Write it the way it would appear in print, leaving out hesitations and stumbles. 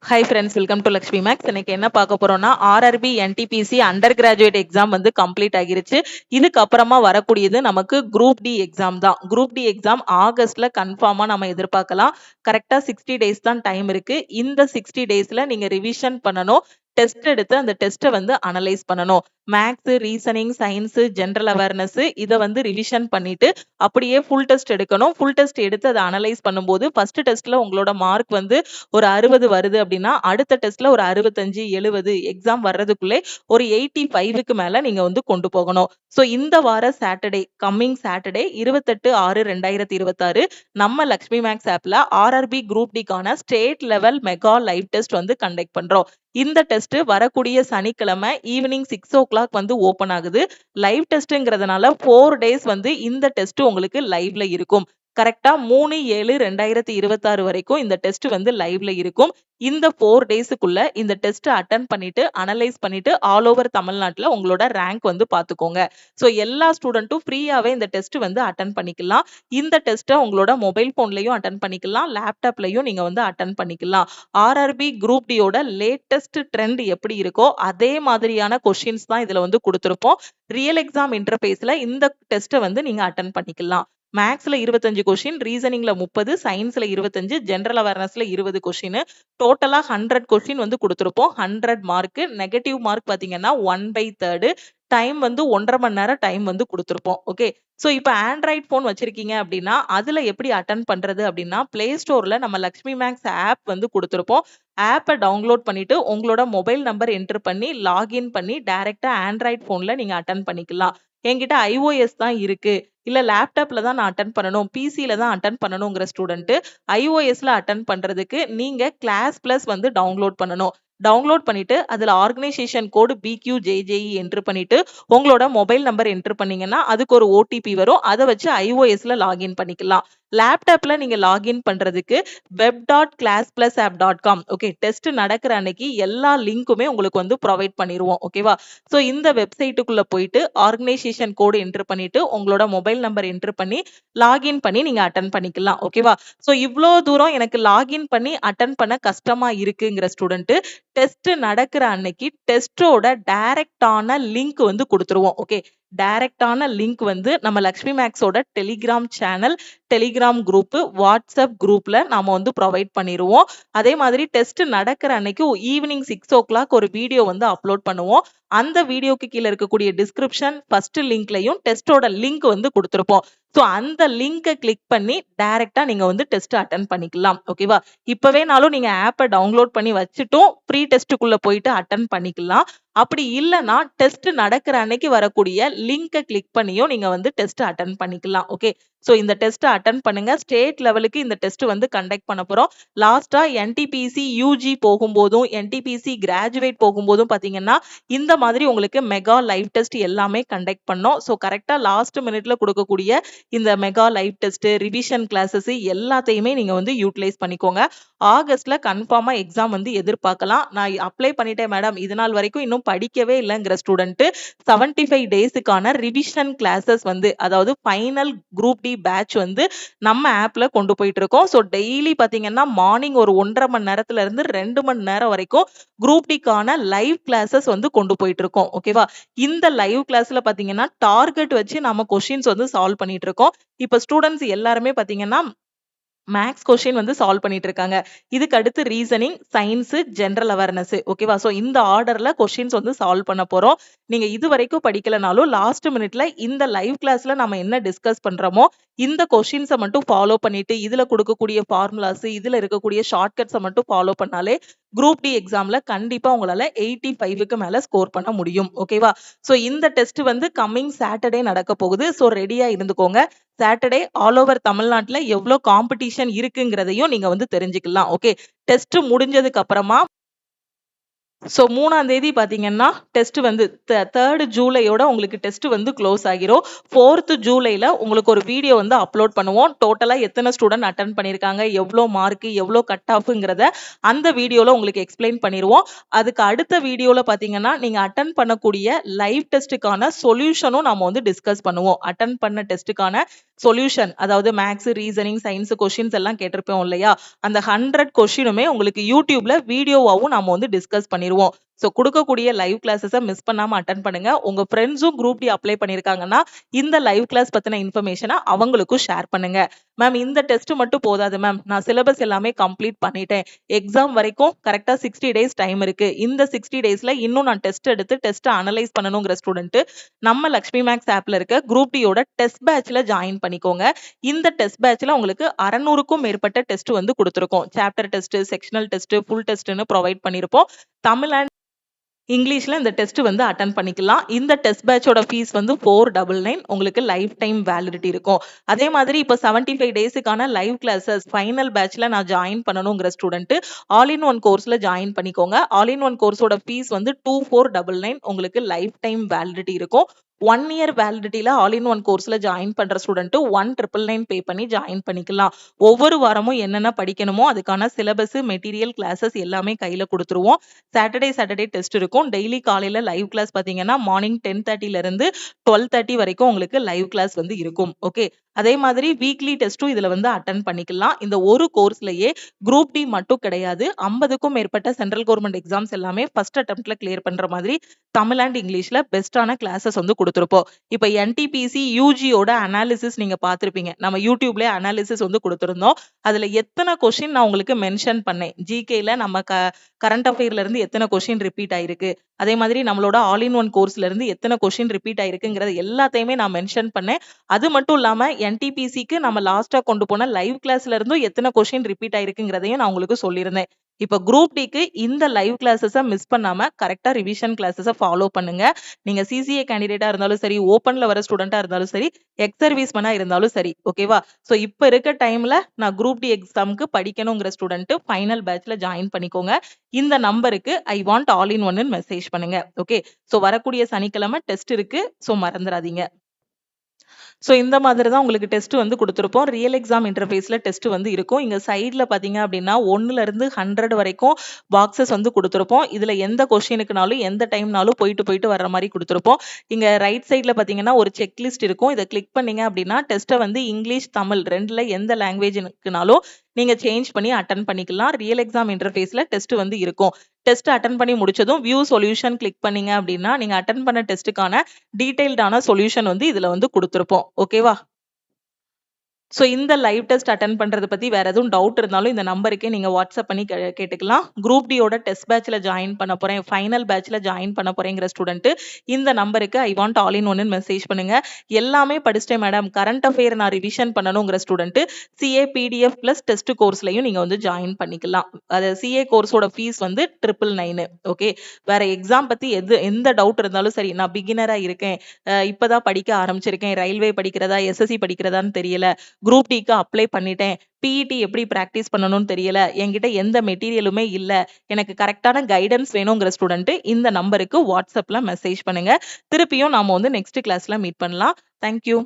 Hi friends, welcome to Lakshmi maths. இன்னைக்கு என்ன பார்க்க போறோம்னா, RRB NTPC under graduate exam வந்து கம்ப்ளீட் ஆகிருச்சு. இதுக்கப்புறமா வரக்கூடியது நமக்கு குரூப் டி எக்ஸாம் தான். குரூப் டி எக்ஸாம் ஆகஸ்ட்ல கன்ஃபார்மா நம்ம எதிர்பார்க்கலாம். கரெக்டா 60 டேஸ் தான் டைம் இருக்கு. இந்த 60 டேஸ்ல நீங்க ரிவிஷன் பண்ணணும். டெஸ்ட் எடுத்து அந்த டெஸ்ட்டை வந்து அனலைஸ் பண்ணணும். Maths, reasoning, science, general awareness இதை வந்து ரிவிஷன் பண்ணிட்டு அப்படியே ஃபுல் டெஸ்ட் எடுக்கணும். ஃபுல் டெஸ்ட் எடுத்து அதை அனலைஸ் பண்ணும்போது ஃபர்ஸ்ட் டெஸ்ட்ல உங்களோட மார்க் வந்து ஒரு 60 வருது அப்படின்னா அடுத்த டெஸ்ட்ல ஒரு 65 70 எக்ஸாம் வர்றதுக்குள்ளே ஒரு 85க்கு மேல நீங்க வந்து கொண்டு போகணும். ஸோ இந்த வார சாட்டர்டே, கம்மிங் சாட்டர்டே 28/6/2026 நம்ம லக்ஷ்மி மேக்ஸ் ஆப்ல ஆர்ஆர்பி குரூப் டிக்கான state level mega live test வந்து கண்டக்ட் பண்றோம். இந்த டெஸ்ட் வரக்கூடிய சனிக்கிழமை ஈவினிங் 6 o'clock வந்து ஓபன் ஆகுது. லைவ் டெஸ்ட்ங்கிறதுனால 4 டேஸ் வந்து இந்த டெஸ்ட் உங்களுக்கு லைவ்ல இருக்கும். கரெக்டா 3/7/2026 வரைக்கும் இந்த டெஸ்ட் வந்து லைவ்ல இருக்கும். இந்த 4 டேஸுக்குள்ள இந்த டெஸ்ட் அட்டன் பண்ணிட்டு அனலைஸ் பண்ணிட்டு ஆல் ஓவர் தமிழ்நாட்டுல உங்களோட ரேங்க் வந்து பாத்துக்கோங்க. ஸோ எல்லா ஸ்டூடெண்ட்டும் ஃப்ரீயாவே இந்த டெஸ்ட் வந்து அட்டன் பண்ணிக்கலாம். இந்த டெஸ்ட்டை உங்களோட மொபைல் போன்லயும் அட்டன் பண்ணிக்கலாம், லேப்டாப்லயும் நீங்க வந்து அட்டன் பண்ணிக்கலாம். ஆர்ஆர்பி குரூப் டியோட லேட்டஸ்ட் ட்ரெண்ட் எப்படி இருக்கோ அதே மாதிரியான கொஸ்டின்ஸ் தான் இதுல வந்து கொடுத்திருப்போம். ரியல் எக்ஸாம் இன்டர்ஃபேஸ்ல இந்த டெஸ்ட்டை வந்து நீங்க அட்டன் பண்ணிக்கலாம். மேக்ஸ்ல 25 கொஸ்டின், ரீசனிங்ல 30, சயின்ஸ்ல 25, ஜெனரல் அவேர்னஸ்ல 20 கொஸ்டின். டோட்டலா 100 கொஸ்டின் வந்து கொடுத்திருப்போம். 100 மார்க். நெகட்டிவ் மார்க் பாத்தீங்கன்னா 1/3. டைம் வந்து 1.5 மணி நேரம் டைம் வந்து கொடுத்திருப்போம். ஓகே. ஸோ இப்போ ஆண்ட்ராய்ட் ஃபோன் வச்சிருக்கீங்க அப்படின்னா அதுல எப்படி அட்டன் பண்றது அப்படின்னா, பிளே ஸ்டோர்ல நம்ம லக்ஷ்மி மேக்ஸ் ஆப் வந்து கொடுத்திருப்போம். ஆப்பை டவுன்லோட் பண்ணிட்டு உங்களோட மொபைல் நம்பர் என்டர் பண்ணி லாகின் பண்ணி டைரக்டா ஆண்ட்ராய்ட் போன்ல நீங்க அட்டன் பண்ணிக்கலாம். என்கிட்ட iOS தான் இருக்கு, இல்ல லேப்டாப்ல தான் நான் அட்டன் பண்ணணும், பிசில தான் அட்டன் பண்ணணுங்கிற ஸ்டூடெண்ட் iOSல அட்டன் பண்றதுக்கு நீங்க கிளாஸ் பிளஸ் வந்து டவுன்லோட் பண்ணணும். டவுன்லோட் பண்ணிட்டு அதுல ஆர்கனைசேஷன் கோடு BQJJE என்டர் பண்ணிட்டு உங்களோட மொபைல் நம்பர் என்டர் பண்ணீங்கன்னா அதுக்கு ஒரு ஓடிபி வரும். அதை வச்சு iOSல லாகின் பண்ணிக்கலாம். லேப்டாப்ல நீங்க லாகின் பண்றதுக்கு web.classplasapp.com. ஓகே, டெஸ்ட் நடக்கிற அன்னைக்கு எல்லா லிங்க்குமே உங்களுக்கு வந்து ப்ரொவைட் பண்ணிடுவோம். ஓகேவா? ஸோ இந்த வெப்சைட்டுக்குள்ள போயிட்டு ஆர்கனைசேஷன் கோடு என்டர் பண்ணிட்டு உங்களோட மொபைல் நம்பர் என்டர் பண்ணி லாகின் பண்ணி நீங்க அட்டன் பண்ணிக்கலாம். ஓகேவா? ஸோ இவ்வளோ தூரம் எனக்கு லாகின் பண்ணி அட்டன் பண்ண கஷ்டமா இருக்குங்கிற ஸ்டூடெண்ட் டெஸ்ட் நடக்கிற அன்னைக்கு டெஸ்டோட டைரக்டான லிங்க் வந்து கொடுத்துருவோம். ஓகே, டைரக்டான லிங்க் வந்து நம்ம லக்ஷ்மி மேக்ஸோட Telegram channel, Telegram group, WhatsApp குரூப்ல நாம வந்து ப்ரொவைட் பண்ணிடுவோம். அதே மாதிரி டெஸ்ட் நடக்கிற அன்னைக்கு ஈவினிங் 6 o'clock ஒரு வீடியோ வந்து அப்லோட் பண்ணுவோம். அந்த வீடியோக்கு கீழே இருக்கக்கூடிய டிஸ்கிரிப்ஷன் ஃபர்ஸ்ட் லிங்க்லயும் டெஸ்டோட லிங்க் வந்து கொடுத்துருப்போம். ஸோ அந்த லிங்கை கிளிக் பண்ணி டைரக்டா நீங்க வந்து டெஸ்ட் அட்டன் பண்ணிக்கலாம். ஓகேவா? இப்பவேனாலும் நீங்க ஆப்பை டவுன்லோட் பண்ணி வச்சுட்டும் ப்ரீ டெஸ்ட்டுக்குள்ள போயிட்டு அட்டன் பண்ணிக்கலாம். அப்படி இல்லைன்னா டெஸ்ட் நடக்கிற அன்னைக்கு வரக்கூடிய லிங்கை கிளிக் பண்ணியும் நீங்க வந்து டெஸ்ட் அட்டன் பண்ணிக்கலாம். ஓகே. ஸோ இந்த டெஸ்ட் அட்டன் பண்ணுங்க. ஸ்டேட் லெவலுக்கு இந்த டெஸ்ட் வந்து கண்டக்ட் பண்ண போறோம். லாஸ்டா என்டிபிசி யூஜி போகும்போதும் என்டிபிசி கிராஜுவேட் போகும்போதும் பாத்தீங்கன்னா இந்த மாதிரி உங்களுக்கு மெகா லைவ் டெஸ்ட் எல்லாமே கண்டக்ட் பண்ணோம். ஸோ கரெக்டா லாஸ்ட் மினிட்ல கொடுக்கக்கூடிய இந்த mega live test, revision classes எல்லாத்தையுமே நீங்க வந்து யூட்டிலைஸ் பண்ணிக்கோங்க. ஆகஸ்ட்ல கன்ஃபார்மா எக்ஸாம் வந்து எதிர்பார்க்கலாம். நான் அப்ளை பண்ணிட்டேன் மேடம், இது நாள் வரைக்கும் இன்னும் படிக்கவே இல்லைங்கிற ஸ்டூடெண்ட் 75 டேஸுக்கான ரிவிஷன் கிளாஸஸ் வந்து, அதாவது ஃபைனல் குரூப் டி பேட்ச் வந்து நம்ம ஆப்ல கொண்டு போயிட்டு இருக்கோம். ஸோ டெய்லி பாத்தீங்கன்னா மார்னிங் ஒரு 1.5 மணி நேரத்துல இருந்து 2 மணி நேரம் வரைக்கும் குரூப் டிக்கான லைவ் கிளாஸஸ் வந்து கொண்டு போயிட்டு இருக்கோம். ஓகேவா? இந்த லைவ் கிளாஸ்ல பாத்தீங்கன்னா டார்கெட் வச்சு நம்ம கொஸ்டின்ஸ் வந்து சால்வ் பண்ணிட்டு இருக்கோம். இப்ப ஸ்டூடெண்ட்ஸ் எல்லாருமே பாத்தீங்கன்னா மேக்ஸ் கொஸ்டின் வந்து சால்வ் பண்ணிட்டு இருக்காங்க. இதுக்கு அடுத்து ரீசனிங், சயின்ஸ், ஜெனரல் அவேர்னஸ். ஓகேவா? சோ இந்த ஆர்டர்ல கொஸ்டின்ஸ் வந்து சால்வ் பண்ண போறோம். நீங்க இது வரைக்கும் படிக்கலனாலும் லாஸ்ட் மினிட்ல இந்த லைவ் கிளாஸ்ல நம்ம என்ன டிஸ்கஸ் பண்றோமோ இந்த கொஸ்டின்ஸை மட்டும் ஃபாலோ பண்ணிட்டு இதுல கொடுக்கக்கூடிய ஃபார்முலாஸ், இதுல இருக்கக்கூடிய ஷார்ட்கட்ஸை மட்டும் ஃபாலோ பண்ணாலே குரூப் டி எக்ஸாம்ல கண்டிப்பா உங்களால 85க்கு மேல ஸ்கோர் பண்ண முடியும். ஓகேவா? சோ இந்த டெஸ்ட் வந்து கம்மிங் சாட்டர்டே நடக்க போகுது. சோ ரெடியா இருந்துக்கோங்க. சாட்டர்டே ஆல் ஓவர் தமிழ்நாட்டுல எவ்வளவு காம்படிஷன் இருக்குங்கிறதையும் நீங்க வந்து தெரிஞ்சுக்கலாம். ஓகே. டெஸ்ட் முடிஞ்சதுக்கு அப்புறமா ஸோ 3ஆம் தேதி பாத்தீங்கன்னா டெஸ்ட் வந்து 3rd ஜூலையோட உங்களுக்கு டெஸ்ட் வந்து க்ளோஸ் ஆகிரும். 4th ஜூலைல உங்களுக்கு ஒரு வீடியோ வந்து அப்லோட் பண்ணுவோம். டோட்டலா எத்தனை ஸ்டூடெண்ட் அட்டன் பண்ணியிருக்காங்க, எவ்வளோ மார்க், எவ்வளோ கட் ஆஃப்ங்கிறத அந்த வீடியோல உங்களுக்கு எக்ஸ்பிளைன் பண்ணிடுவோம். அதுக்கு அடுத்த வீடியோல பாத்தீங்கன்னா நீங்க அட்டன் பண்ணக்கூடிய லைவ் டெஸ்ட்டுக்கான சொல்யூஷனும் நாம வந்து டிஸ்கஸ் பண்ணுவோம். அட்டன் பண்ண டெஸ்ட்டுக்கான சொல்யூஷன், அதாவது மேத்ஸ், ரீசனிங், சயின்ஸ் கொஸ்டின்ஸ் எல்லாம் கேட்டிருப்போம் இல்லையா? அந்த 100 கொஸ்டினுமே உங்களுக்கு யூடியூப்ல வீடியோவாவும் நாம வந்து டிஸ்கஸ் பண்ணிருவோம். ஸோ குடுக்கக்கூடிய லைவ் கிளாஸஸ மிஸ் பண்ணாம அட்டெண்ட் பண்ணுங்க. உங்க ஃப்ரெண்ட்ஸும் குரூப் டி அப்ளை பண்ணியிருக்காங்கன்னா, இந்த லைவ் கிளாஸ் பத்தின இன்ஃபர்மேஷன அவங்களுக்கும் ஷேர் பண்ணுங்க. மேம் இந்த டெஸ்ட் மட்டும் போதாது மேம். நான் சிலபஸ் எல்லாமே கம்ப்ளீட் பண்ணிட்டேன். எக்ஸாம் வரைக்கும் கரெக்ட்டா 60 டேஸ் டைம் இருக்கு. இந்த 60 டேஸ்ல இன்னும் நான் டெஸ்ட் எடுத்து டெஸ்ட்ட அனலைஸ் பண்ணணுங்கிற ஸ்டூடெண்ட் நம்ம லக்ஷ்மி மேக்ஸ் ஆப்ல இருக்க குரூப் டியோட டெஸ்ட் பேட்ச்ல ஜாயின் பண்ணிக்கோங்க. இந்த டெஸ்ட் பேட்ச்ல உங்களுக்கு 600க்கும் மேற்பட்ட டெஸ்ட் வந்து குடுத்திருக்கோம். Chapter test, sectional test, full டெஸ்ட்னு ப்ரொவைட் பண்ணியிருப்போம். தமிழ் அண்ட் இங்கிலீஷ்ல இந்த டெஸ்ட் வந்து அட்டெண்ட் பண்ணிக்கலாம். இந்த டெஸ்ட் பேட்சோட ஃபீஸ் வந்து 499. உங்களுக்கு லைஃப் டைம் வேலிடிட்டி இருக்கும். அதே மாதிரி இப்ப 75 டேஸ்க்கான லைவ் கிளாஸஸ் ஃபைனல் பேட்ச்ல நான் ஜாயின் பண்ணணுங்கிற ஸ்டூடெண்ட் ஆல் இன் ஒன் கோர்ஸ்ல ஜாயின் பண்ணிக்கோங்க. ஆல் இன் ஒன் கோர்ஸோட ஃபீஸ் வந்து 2499. உங்களுக்கு லைஃப் டைம் வேலிடிட்டி இருக்கும். 1 இயர் வேலிடிட்டில ஆல் இன் ஒன் கோர்ஸ்ல ஜாயின் பண்ற ஸ்டூடெண்ட் 1999 பே பண்ணி ஜாயின் பண்ணிக்கலாம். ஒவ்வொரு வாரமும் என்னென்ன படிக்கணுமோ அதுக்கான சிலபஸ், மெட்டீரியல், கிளாஸஸ் எல்லாமே கையில குடுத்துருவோம். சாட்டர்டே டெஸ்ட் இருக்கும். டெய்லி காலையில லைவ் கிளாஸ் பாத்தீங்கன்னா மார்னிங் 10:30ல இருந்து 12:30 வரைக்கும் உங்களுக்கு லைவ் கிளாஸ் வந்து இருக்கும். ஓகே. அதே மாதிரி வீக்லி டெஸ்டும் இதுல வந்து அட்டெண்ட் பண்ணிக்கலாம். இந்த ஒரு கோர்ஸ்லயே குரூப் டி மட்டும் கிடையாது. 50க்கும் மேற்பட்ட சென்ட்ரல் கவர்மெண்ட் எக்ஸாம்ஸ் எல்லாமே ஃபர்ஸ்ட் அட்டெம்ப்ட்ல கிளியர் பண்ற மாதிரி தமிழ் அண்ட் இங்கிலீஷ்ல பெஸ்டான கிளாஸஸ் வந்து குடுத்திருப்போம். இப்ப என்டிபிசி யூஜியோட அனாலிசிஸ் நீங்க பார்த்திருப்பீங்க. நம்ம யூடியூப்லயே அனாலிசிஸ் வந்து குடுத்திருந்தோம். அதுல எத்தனை கொஸ்டின் நான் உங்களுக்கு மென்ஷன் பண்ணேன். ஜிகேல நம்ம கரண்ட் அஃபேர்ல இருந்து எத்தனை கொஸ்டின் ரிப்பீட் ஆயிருக்கு. அதே மாதிரி நம்மளோட ஆல் இன் ஒன் கோர்ஸ்ல இருந்து எத்தனை கொஸ்டின் ரிப்பீட் ஆயிருக்குங்கிறது எல்லாத்தையுமே நான் மென்ஷன் பண்ணேன். அது மட்டும் இல்லாம என்டிபிசிக்கு நம்ம லாஸ்டா கொண்டு போன லைவ் கிளாஸ்ல இருந்தும் எத்தனை கொஸ்டின் ரிப்பீட் ஆயிருக்குங்கிறதையும் நான் உங்களுக்கு சொல்லியிருந்தேன். இப்ப குரூப் டிக்கு இந்த லைவ் கிளாஸஸ மிஸ் பண்ணாம கரெக்ட்டா ரிவிஷன் கிளாஸஸ ஃபாலோ பண்ணுங்க. நீங்க சிசிஏ கேண்டிடேட்டா இருந்தாலும் சரி, ஓப்பன்ல வர ஸ்டூடெண்ட்டா இருந்தாலும் சரி, எக்ஸ் சர்வீஸ்மேனா இருந்தாலும் சரி. ஓகேவா? சோ இப்ப இருக்க டைம்ல நான் குரூப் டி எக்ஸாம்க்கு படிக்கணுங்கிற ஸ்டூடெண்ட் ஃபைனல் பேட்ச்ல ஜாயின் பண்ணிக்கோங்க. இந்த நம்பருக்கு ஐ வாண்ட் ஆல் இன் ஒன்னு மெசேஜ் பண்ணுங்க. ஓகே. சோ வரக்கூடிய சனிக்கிழமை டெஸ்ட் இருக்கு. சோ மறந்துராதீங்க. சோ இந்த மாதிரி தான் உங்களுக்கு டெஸ்ட் வந்து குடுத்திருப்போம். ரியல் எக்ஸாம் இன்டர்ஃபேஸ்ல டெஸ்ட் வந்து இருக்கும். இங்க சைடுல பார்த்தீங்க அப்படின்னா 1ல இருந்து 100 வரைக்கும் பாக்ஸஸ் வந்து குடுத்திருப்போம். இதுல எந்த கொஸ்டினுக்குனாலும் எந்த டைம்னாலும் போயிட்டு வர்ற மாரி குடுத்திருப்போம். இங்க ரைட் சைடுல பார்த்தீங்கன்னா ஒரு செக் லிஸ்ட் இருக்கும். இத கிளிக் பண்ணீங்க அப்படின்னா டெஸ்ட்ட வந்து இங்கிலீஷ், தமிழ் 2ல எந்த லாங்குவேஜ்க்குனாலும் நீங்க சேஞ்ச் பண்ணி அட்டெண்ட் பண்ணிக்கலாம். ரியல் எக்ஸாம் இன்டர்ஃபேஸ்ல டெஸ்ட் வந்து இருக்கும். டெஸ்ட் அட்டெண்ட் பண்ணி முடிச்சதும் வியூ சொல்யூஷன் கிளிக் பண்ணீங்க அப்படின்னா நீங்க அட்டெண்ட் பண்ண டெஸ்ட்டுக்கான டீடைல்டான சொல்யூஷன் வந்து இதுல வந்து குடுத்திருப்போம். ஓகேவா? சோ இந்த லைவ் டெஸ்ட் அட்டெண்ட் பண்றது பத்தி வேற எதுவும் டவுட் இருந்தாலும் இந்த நம்பருக்கே நீங்க வாட்ஸ்அப் பண்ணி கேட்டுக்கலாம். குரூப் டியோட டெஸ்ட் பேட்ச்ல ஜாயின் பண்ண போறேன், ஃபைனல் பேட்ச்ல ஜாயின் பண்ண போறேங்கிற ஸ்டூடெண்ட் இந்த நம்பருக்கு ஐ வாண்ட் ஆல் இன் ஒன்னு மெசேஜ் பண்ணுங்க. எல்லாமே படிச்சிட்டேன் மேடம், கரண்ட் அஃபேர் நான் ரிவிஷன் பண்ணணுங்கிற student CA PDF plus test கோர்ஸ்லயும் நீங்க வந்து ஜாயின் பண்ணிக்கலாம். அது சிஏ கோர்ஸோட ஃபீஸ் வந்து 999. ஓகே. வேற எக்ஸாம் பத்தி எந்த டவுட் இருந்தாலும் சரி, நான் பிகினரா இருக்கேன், இப்பதான் படிக்க ஆரம்பிச்சிருக்கேன், ரயில்வே படிக்கிறதா, எஸ்எஸ்சி படிக்கிறதான்னு தெரியல, குரூப் டிக்கு அப்ளை பண்ணிட்டேன், பிஇடி எப்படி பிராக்டிஸ் பண்ணணும்னு தெரியல, என்கிட்ட எந்த மெட்டீரியலுமே இல்ல, எனக்கு கரெக்டான கைடன்ஸ் வேணுங்கிற ஸ்டூடெண்ட் இந்த நம்பருக்கு வாட்ஸ்அப்ல மெசேஜ் பண்ணுங்க. திருப்பியும் நாம வந்து நெக்ஸ்ட் கிளாஸ்ல மீட் பண்ணலாம். Thank you.